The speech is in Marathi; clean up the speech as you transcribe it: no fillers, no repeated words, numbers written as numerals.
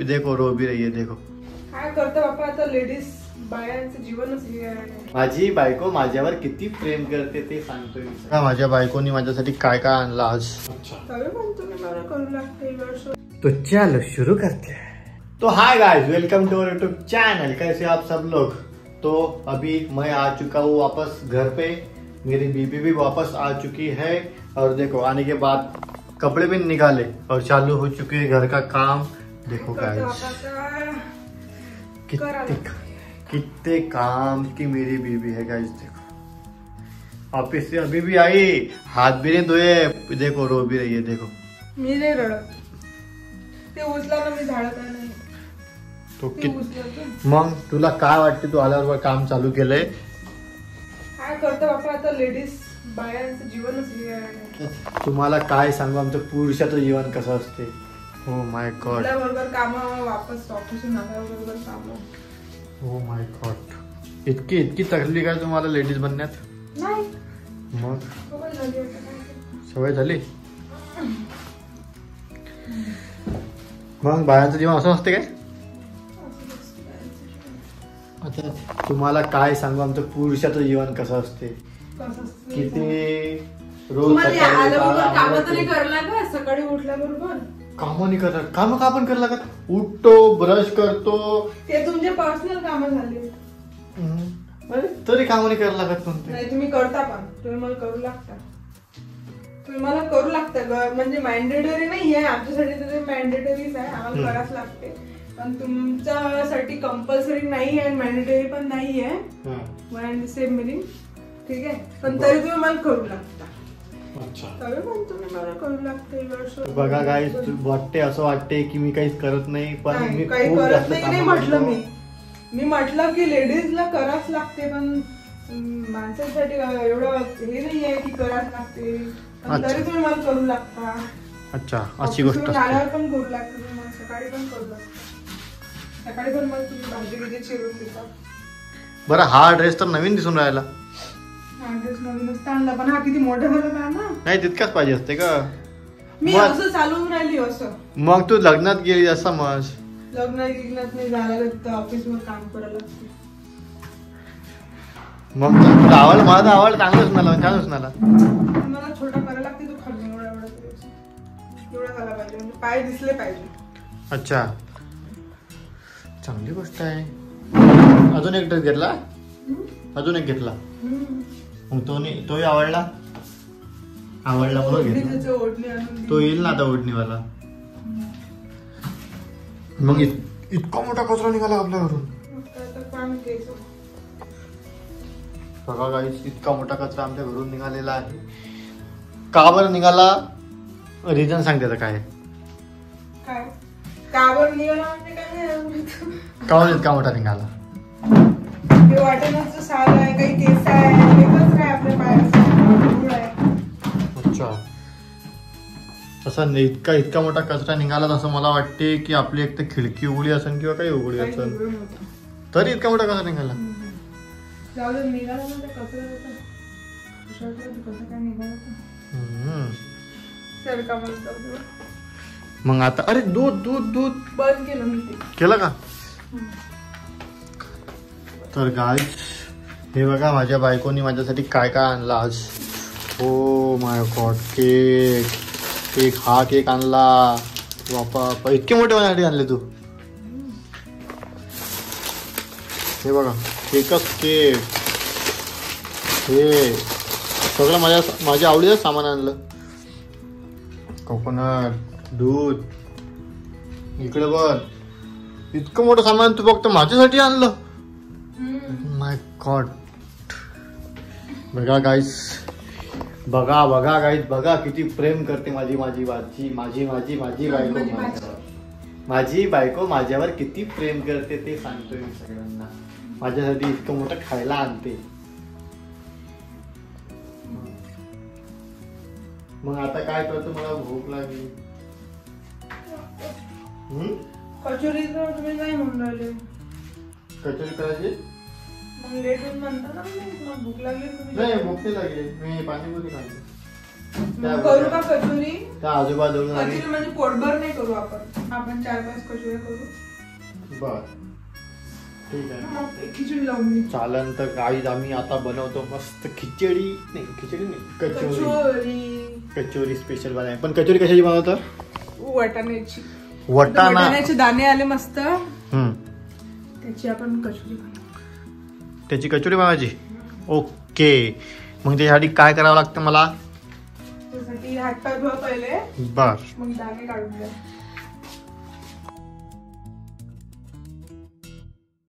देखो रो भी रही है, देखो काय करतो बापा आता. लेडीज बायांचं जीवनच हे आहे. माझी बायको माझ्यावर किती प्रेम करते ते सांगतोय मी. माझ्या बायकोनी माझ्यासाठी काय काय आणलं आज. तरी म्हणतो मी मला करू लागते वर्ष. तो चलो शुरू करते हैं. तो hi guys, welcome to our YouTube channel. कैसे आप सब लोग. तो अभी मैं आ चुका हूँ वापस घर पे. मेरी बीबी भी वापस आ चुकी है और देखो आने के बाद कपड़े भी निकाले और चालू हो चुके हैं घर का काम. देखो गाइस कितने काम की मेरी बीबी है गाइस. देखो ऑफिस से अभी भी आई, हाथ भी नहीं धोए, देखो रो भी रही है. देखो मी नाही रडत, ते उचला ना मी झाडत नाही. तो मग तुला काय वाटते, तू आल्यावर काम चालू केलंय. काय करतो बापा आता. लेडीज बायांचं जीवनच हे आहे. तुम्हाला काय सांगू आमचं पुरुषाचं जीवन कसं असते. हो माय गॉड. बरोबर काम, वापस ऑफिसून आल्याबरोबर काम. हो माय गॉड. इतकी तकलीफ आहे तुम्हाला लेडीज बनण्यात. नाही मग सवय झाली. मग बायांचं जीवन असं असते काय. आता तुम्हाला काय सांगू आमचं पुरुषाचं जीवन कसं असते. किती रोज सकाळी उठल्याबरोबर काम नाही करत. काम का पण करायला लागत. उठतो, ब्रश करतो, ते तुमचे पर्सनल काम झाले. तरी काम नाही करायला लागत. नाही तुम्ही करता, पण तुम्ही मला करू लागता. तुम्ही मला करू लागता म्हणजे मॅन्डेटरी नाही आहे आमच्यासाठी. तर मॅन्डेटरीच आहे, आम्हाला करावंच लागते. पण तुमच्यासाठी कंपल्सरी नाही आहे, मॅन्डेटरी पण नाही आहे. सेम मिनिंग ठीक आहे. पण तरी तुम्ही मला करू लागता. तरी म्हणतो मी मला करू लागते. बघा गाईस, वाटते असं वाटते की मी काहीच करत नाही, पण मी काही करत नाही म्हटलं. मी म्हटलं की लेडीजला करावंच लागते, पण माणसांसाठी एवढं हे नाही आहे की करावंच लागते. तरी तुम्ही मला करू लागता. अच्छा, अशी गोष्ट आल्यावर पण करू लागते. तुम्ही सकाळी पण करू लागता. सकाळी पण मला तुम्ही भाजी बिजी चिरून देता. बरं हा ड्रेस तर नवीन दिसून राहिला. हा ड्रेस नवीनच आणला, पण हा किती मोठा झाला ना. नाही तितकाच पाहिजे असते का. मी असं चालवून राहिली असं. मग तू लग्नात गेली असं समज. लग्नात नाही झालं तर ऑफिसवर काम करायला लागते. मग तुला आवड, मला तर आवड चांगलंच मला, छानच मला. मला छोटा करायला लागते. तो खाली एवढा झाला पाहिजे, म्हणजे पाय दिसले पाहिजे. अच्छा, चांगली गोष्ट आहे. अजून एक ड्रेस घेतला. अजून एक घेतला. मग तोही आवडला. म्हणून तो येईल ना आता ओढणीवाला. मग इतका मोठा कचरा निघाला आपल्या घरून. बघा गाईस, इतका मोठा कचरा आमच्या घरून निघालेला आहे. का बरं निघाला, रिझन सांगते काय. का बरं निघाला म्हणजे काय. का इतका मोठा निघाला. वाटेनाचं साल आहे, काही केस आहे, कचरा आहे आपल्या पायाचा. अच्छा, असं इतका मोठा कचरा निघाला असं मला वाटते की आपली एक तर खिडकी उघडी असेल किंवा काही उघडी असेल, तरी इतका मोठा कचरा निघाला. निघाला ना त्या कचरा कसं काय निघाला. मग आता अरे दूध बंद केलं मी. केलं का. तर गाईस हे बघा माझ्या बायकोनी माझ्यासाठी काय काय आणला आज. Oh my God. केक हा केक आणला. बापा इतके मोठे माझ्यासाठी आणले तू. हे बघा एकच केक. हे सगळं माझ्या आवडीचं सामान आणलं. कोकोनट, दूध. इकडे बघ इतकं मोठं सामान तू फक्त माझ्यासाठी आणलं. माय गॉड. बघा गाईस, बघा किती प्रेम करते माझी बायको. माझी बायको माझ्यावर किती प्रेम करते ते सांगतोय मी सगळ्यांना. माझ्यासाठी इतकं मोठं खायला आणते. मग आता काय करतो, मला भूक लागली. कचोरी तुम्ही नाही म्हणून राहिले. कचोरी करायची. मग लेट होऊन म्हणता ना. भूक लागली. नाही भूक नाही लागली, मी पाणीपुरी खाल्ली. करू का कचोरी? त्या आजूबाजूला कचोरी म्हणजे पोटभर नाही करू आपण 4-5 कचोऱ्या करू. बर ठीक आहे. खिचडी लावून दे. चालन तर गाईज आम्ही आता बनवतो मस्त खिचडी नाही कचोरी स्पेशल बनाय. पण कचोरी कशाची बनवतो? वाटाण्याची. वाटाण्याचे दाणे आले मस्त. त्याची आपण कचोरी बनवू. त्याची कचोरी बनवायची. ओके. मग त्याच्यासाठी काय करावं लागतं मला? त्यासाठी हात पाय धुवा पहिले. बर. मग दाणे काढून द्या.